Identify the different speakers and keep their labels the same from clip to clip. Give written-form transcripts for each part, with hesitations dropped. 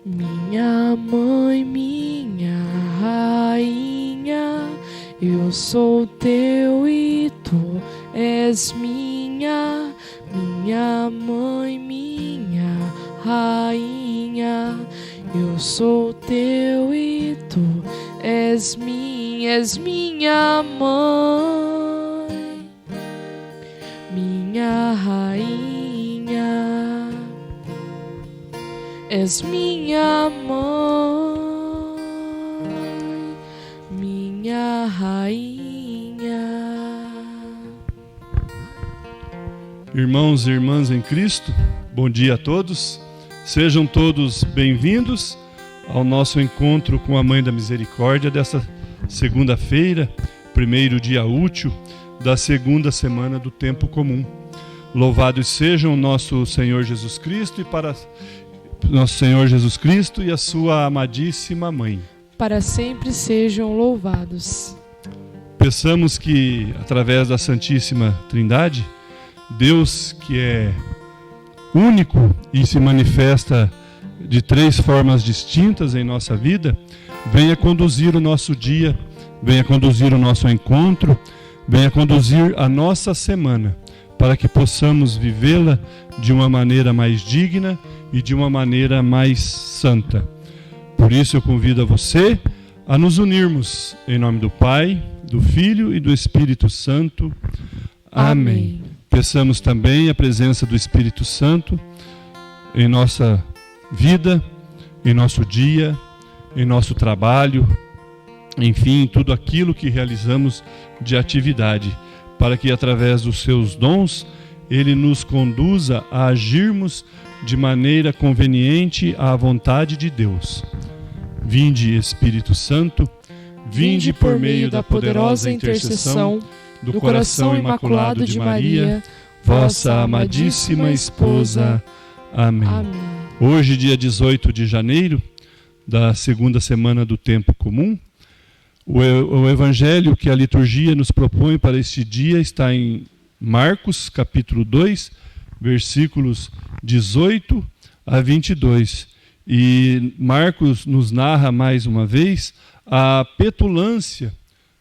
Speaker 1: Minha mãe, minha rainha, eu sou teu e tu és minha. Minha mãe, minha rainha, eu sou teu e tu és minha mãe, minha rainha, és minha mãe, minha rainha.
Speaker 2: Irmãos e irmãs em Cristo, bom dia a todos. Sejam todos bem-vindos ao nosso encontro com a Mãe da Misericórdia desta segunda-feira, primeiro dia útil da segunda semana do tempo comum. Louvados sejam o nosso Senhor Jesus Cristo e a sua amadíssima Mãe.
Speaker 1: Para sempre sejam louvados.
Speaker 2: Peçamos que, através da Santíssima Trindade, Deus, que é único e se manifesta de três formas distintas em nossa vida, venha conduzir o nosso dia, venha conduzir o nosso encontro, venha conduzir a nossa semana, para que possamos vivê-la de uma maneira mais digna e de uma maneira mais santa. Por isso eu convido a você a nos unirmos em nome do Pai, do Filho e do Espírito Santo. Amém. Peçamos também a presença do Espírito Santo em nossa vida, em nosso dia, em nosso trabalho, enfim, em tudo aquilo que realizamos de atividade, para que através dos seus dons Ele nos conduza a agirmos de maneira conveniente à vontade de Deus. Vinde, Espírito Santo, vinde por meio da poderosa intercessão do coração imaculado de Maria, vossa amadíssima esposa. Amém. Hoje, dia 18 de janeiro, da segunda semana do tempo comum, o evangelho que a liturgia nos propõe para este dia está em Marcos, capítulo 2, versículos 18 a 22. E Marcos nos narra mais uma vez a petulância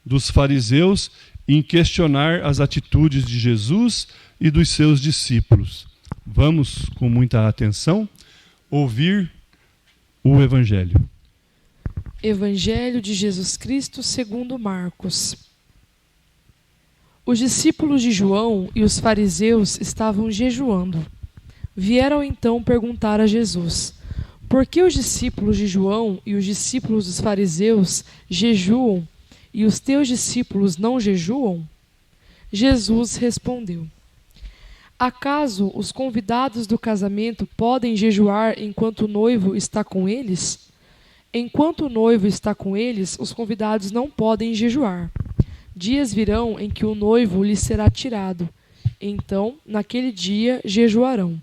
Speaker 2: dos fariseus em questionar as atitudes de Jesus e dos seus discípulos. Vamos, com muita atenção, ouvir o Evangelho.
Speaker 1: Evangelho de Jesus Cristo segundo Marcos. Os discípulos de João e os fariseus estavam jejuando. Vieram então perguntar a Jesus: por que os discípulos de João e os discípulos dos fariseus jejuam e os teus discípulos não jejuam? Jesus respondeu: acaso os convidados do casamento podem jejuar enquanto o noivo está com eles? Enquanto o noivo está com eles, os convidados não podem jejuar. Dias virão em que o noivo lhes será tirado. Então, naquele dia, jejuarão.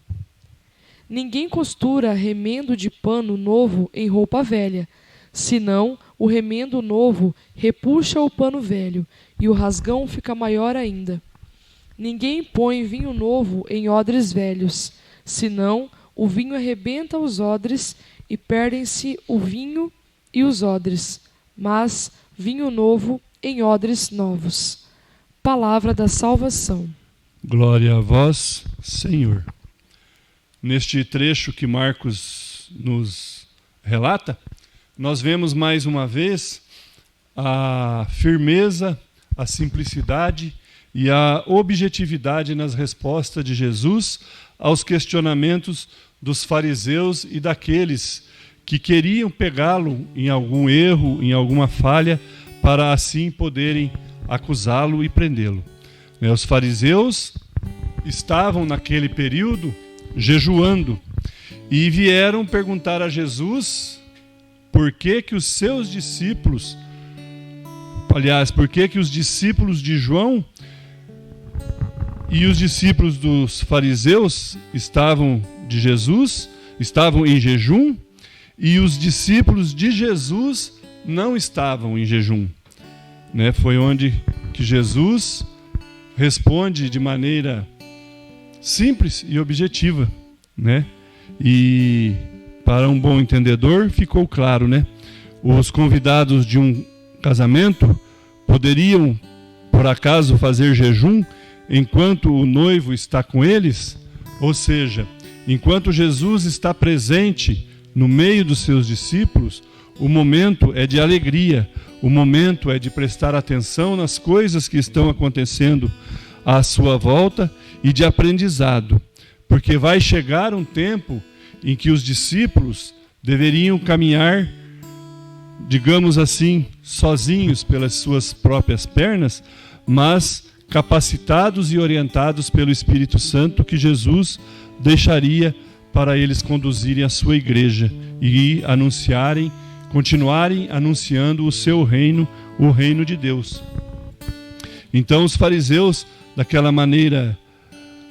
Speaker 1: Ninguém costura remendo de pano novo em roupa velha, senão o remendo novo repuxa o pano velho, e o rasgão fica maior ainda. Ninguém põe vinho novo em odres velhos, senão o vinho arrebenta os odres e perdem-se o vinho e os odres, mas vinho novo em odres novos. Palavra da salvação.
Speaker 2: Glória a vós, Senhor. Neste trecho que Marcos nos relata, nós vemos mais uma vez a firmeza, a simplicidade e a objetividade nas respostas de Jesus aos questionamentos dos fariseus e daqueles que queriam pegá-lo em algum erro, em alguma falha, para assim poderem acusá-lo e prendê-lo. Os fariseus estavam naquele período jejuando e vieram perguntar a Jesus por que os seus discípulos, por que os discípulos de João e os discípulos dos fariseus estavam em jejum e os discípulos de Jesus não estavam em jejum. Foi onde que Jesus responde de maneira simples e objetiva, E Para um bom entendedor, ficou claro, né? Os convidados de um casamento poderiam, por acaso, fazer jejum enquanto o noivo está com eles? Ou seja, enquanto Jesus está presente no meio dos seus discípulos, o momento é de alegria, o momento é de prestar atenção nas coisas que estão acontecendo à sua volta e de aprendizado, porque vai chegar um tempo em que os discípulos deveriam caminhar, digamos assim, sozinhos pelas suas próprias pernas, mas capacitados e orientados pelo Espírito Santo que Jesus deixaria para eles conduzirem a sua igreja e continuarem anunciando o seu reino, o reino de Deus. Então os fariseus, daquela maneira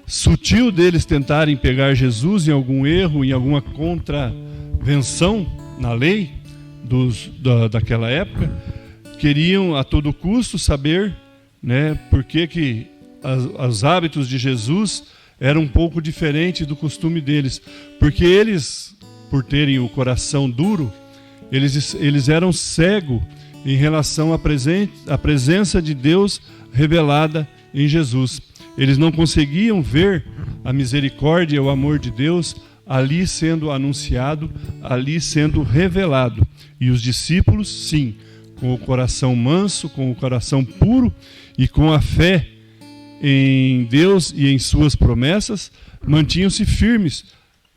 Speaker 2: sutil deles tentarem pegar Jesus em algum erro, em alguma contravenção na lei daquela época, queriam a todo custo saber, né, por que os hábitos de Jesus eram um pouco diferentes do costume deles. Porque eles, por terem o coração duro, eles eram cegos em relação à presença de Deus revelada em Jesus. Eles não conseguiam ver a misericórdia e o amor de Deus ali sendo anunciado, ali sendo revelado. E os discípulos, sim, com o coração manso, com o coração puro e com a fé em Deus e em suas promessas, mantinham-se firmes,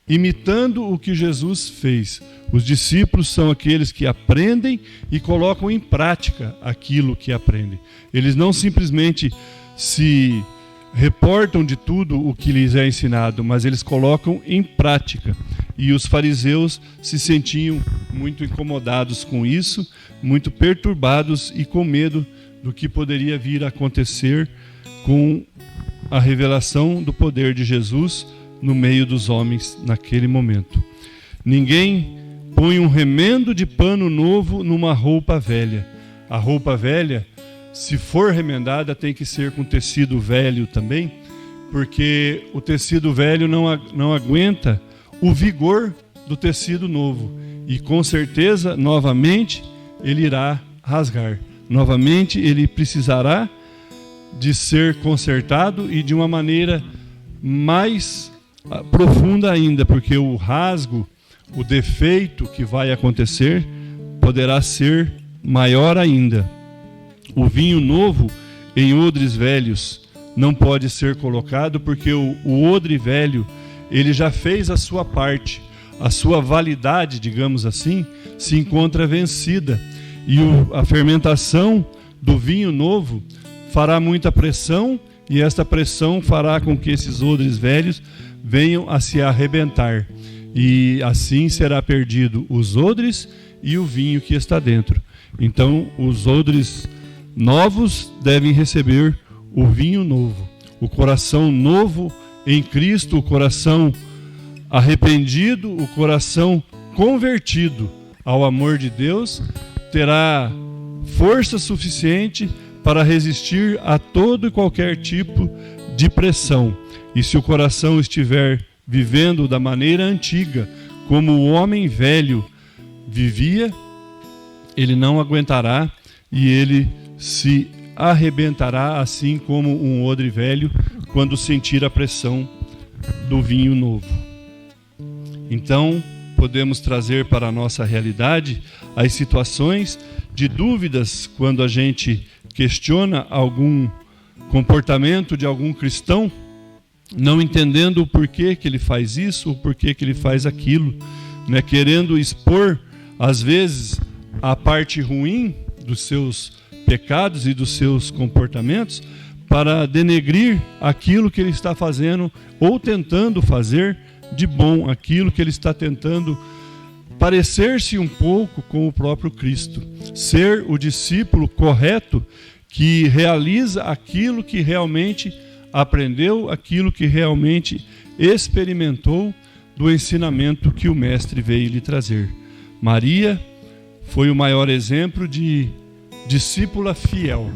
Speaker 2: imitando o que Jesus fez. Os discípulos são aqueles que aprendem e colocam em prática aquilo que aprendem. Eles não simplesmente se reportam de tudo o que lhes é ensinado, mas eles colocam em prática. E os fariseus se sentiam muito incomodados com isso, muito perturbados e com medo do que poderia vir a acontecer com a revelação do poder de Jesus no meio dos homens naquele momento. Ninguém põe um remendo de pano novo numa roupa velha. A roupa velha, se for remendada, tem que ser com tecido velho também, porque o tecido velho não aguenta o vigor do tecido novo. E com certeza, novamente, ele irá rasgar. Novamente, ele precisará de ser consertado e de uma maneira mais profunda ainda, porque o rasgo, o defeito que vai acontecer, poderá ser maior ainda. O vinho novo em odres velhos não pode ser colocado, porque o odre velho, ele já fez a sua parte, a sua validade, digamos assim, se encontra vencida. E a fermentação do vinho novo fará muita pressão, e esta pressão fará com que esses odres velhos venham a se arrebentar. E assim será perdido os odres e o vinho que está dentro. Então, os odres novos devem receber o vinho novo. O coração novo em Cristo, o coração arrependido, o coração convertido ao amor de Deus, terá força suficiente para resistir a todo e qualquer tipo de pressão. E se o coração estiver vivendo da maneira antiga, como o homem velho vivia, ele não aguentará e ele se arrebentará, assim como um odre velho, quando sentir a pressão do vinho novo. Então, podemos trazer para a nossa realidade as situações de dúvidas quando a gente questiona algum comportamento de algum cristão, não entendendo o porquê que ele faz isso, o porquê que ele faz aquilo, né? Querendo expor, às vezes, a parte ruim dos seus pecados e dos seus comportamentos, para denegrir aquilo que ele está fazendo ou tentando fazer de bom, aquilo que ele está tentando parecer-se um pouco com o próprio Cristo, ser o discípulo correto que realiza aquilo que realmente aprendeu, aquilo que realmente experimentou do ensinamento que o Mestre veio lhe trazer. Maria foi o maior exemplo de discípula fiel.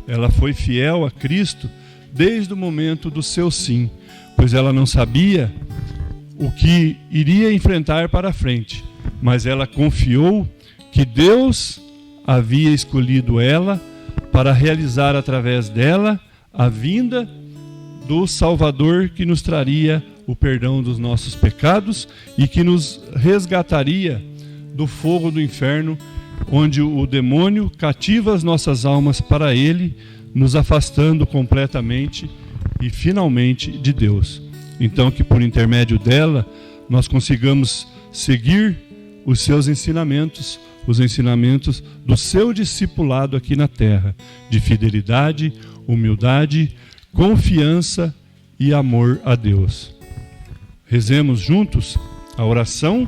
Speaker 2: Ela foi fiel a Cristo desde o momento do seu sim, pois ela não sabia o que iria enfrentar para frente, mas ela confiou que Deus havia escolhido ela para realizar através dela a vinda do Salvador que nos traria o perdão dos nossos pecados e que nos resgataria do fogo do inferno, onde o demônio cativa as nossas almas para ele, nos afastando completamente e finalmente de Deus. Então, que por intermédio dela nós consigamos seguir os seus ensinamentos, os ensinamentos do seu discipulado aqui na terra, de fidelidade, humildade, confiança e amor a Deus. Rezemos juntos a oração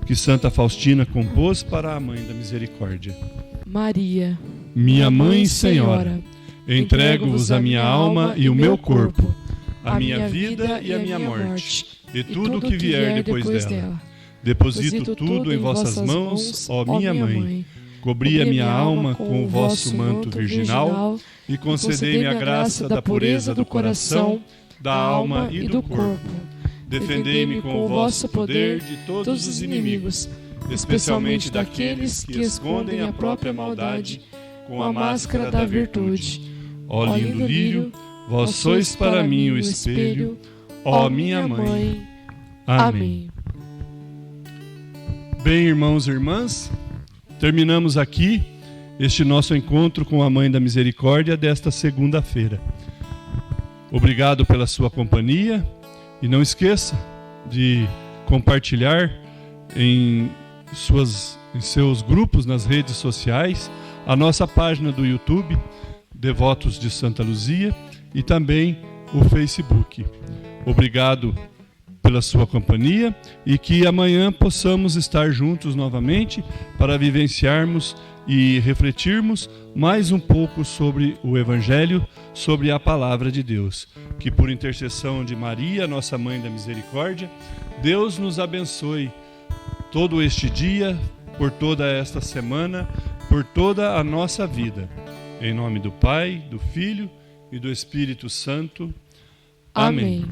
Speaker 2: que Santa Faustina compôs para a Mãe da Misericórdia.
Speaker 1: Maria,
Speaker 2: minha Mãe Senhora, entrego-vos a minha alma e o meu corpo, a minha vida e a minha morte, e tudo o que vier depois dela. Deposito tudo em vossas mãos, ó minha Mãe. Cobri a minha alma com o vosso manto virginal e concedei-me a graça da pureza do coração, da alma e do corpo. Defendei-me com o vosso poder de todos os inimigos, especialmente daqueles que escondem a própria maldade com a máscara da virtude. Ó lindo lírio, vós sois para mim o espelho, ó minha Mãe. Amém. Bem, irmãos e irmãs, terminamos aqui este nosso encontro com a Mãe da Misericórdia desta segunda-feira. Obrigado pela sua companhia e não esqueça de compartilhar em seus grupos nas redes sociais a nossa página do YouTube, Devotos de Santa Luzia, e também o Facebook. Obrigado pela sua companhia e que amanhã possamos estar juntos novamente para vivenciarmos e refletirmos mais um pouco sobre o Evangelho, sobre a Palavra de Deus. Que por intercessão de Maria, nossa Mãe da Misericórdia, Deus nos abençoe todo este dia, por toda esta semana, por toda a nossa vida. Em nome do Pai, do Filho e do Espírito Santo. Amém.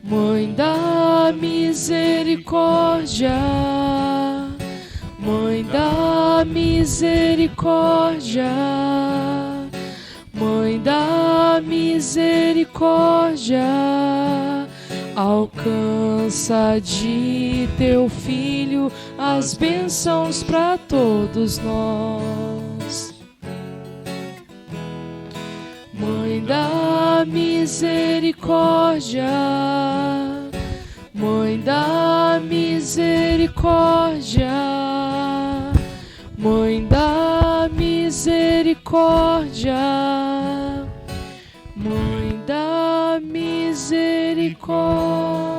Speaker 1: Mãe da Misericórdia, Mãe da Misericórdia, Mãe da Misericórdia, alcança de teu Filho as bênçãos para todos nós. Mãe da Misericórdia, Mãe da Misericórdia, Mãe da Misericórdia, Mãe da Misericórdia.